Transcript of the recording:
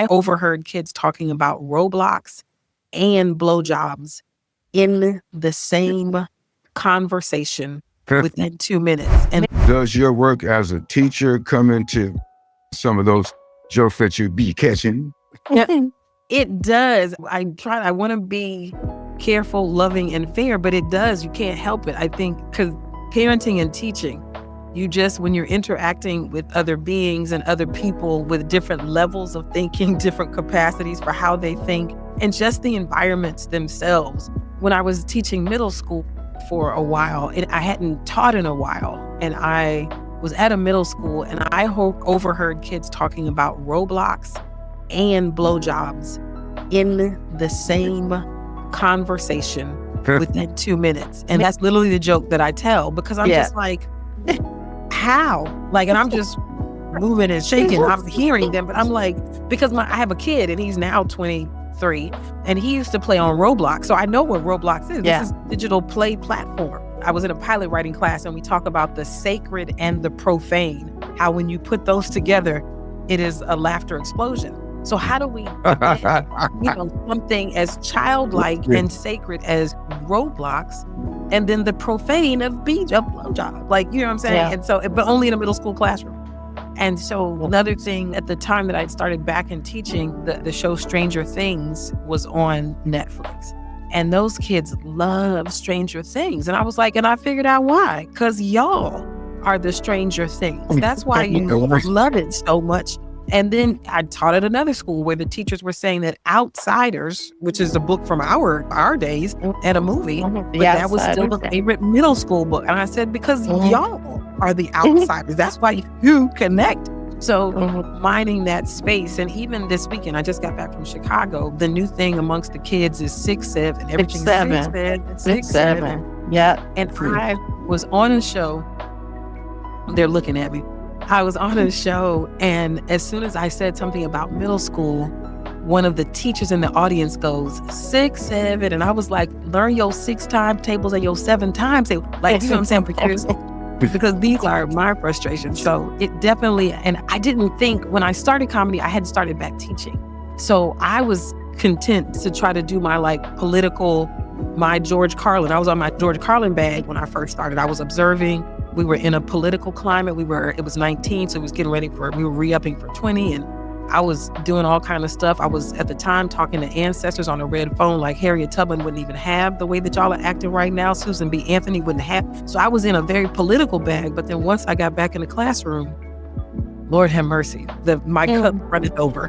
I overheard kids talking about Roblox and blowjobs in the same conversation within 2 minutes. And does your work as a teacher come into some of those jokes that you be catching? it does. I want to be careful, loving, and fair, but it does. You can't help it. I think because parenting and teaching, when you're interacting with other beings and other people with different levels of thinking, different capacities for how they think, and just the environments themselves. When I was teaching middle school for a while, and I hadn't taught in a while, and I was at a middle school, and I overheard kids talking about Roblox and blowjobs in the same conversation within 2 minutes. And that's literally the joke that I tell, because I'm just like, how? Like, and I'm just moving and shaking. I'm hearing them, but I'm like, because I have a kid and he's now 23 and he used to play on Roblox. So I know what Roblox is. This is a digital play platform. I was in a pilot writing class and we talk about the sacred and the profane, how when you put those together, it is a laughter explosion. So how do we, something as childlike and sacred as Roblox, and then the profane of blowjob, like, you know what I'm saying? Yeah. And so, but only in a middle school classroom. And so another thing, at the time that I'd started back in teaching, the show Stranger Things was on Netflix. And those kids love Stranger Things. And I was like, and I figured out why. Because y'all are the Stranger Things. That's why you love it so much. And then I taught at another school where the teachers were saying that Outsiders, which is a book from our days and a movie, but that was still the favorite middle school book. And I said, because y'all are the outsiders. That's why you connect. So minding that space. And even this weekend, I just got back from Chicago. The new thing amongst the kids is 6'7". Everything 6'7". Yeah. And I was on a show. They're looking at me. I was on a show, and as soon as I said something about middle school, one of the teachers in the audience goes, 6'7", and I was like, learn your 6 timetables and your 7 timetables. Like, you know what I'm saying? Because these are my frustrations. So it definitely, and I didn't think, when I started comedy, I hadn't started back teaching. So I was content to try to do my my George Carlin. I was on my George Carlin bag when I first started. I was observing. We were in a political climate. It was 19, so it was getting ready we were re-upping for 20, and I was doing all kind of stuff. I was at the time talking to ancestors on a red phone, like Harriet Tubman wouldn't even have the way that y'all are acting right now. Susan B. Anthony wouldn't have. So I was in a very political bag. But then once I got back in the classroom, Lord have mercy, my cup runneth over.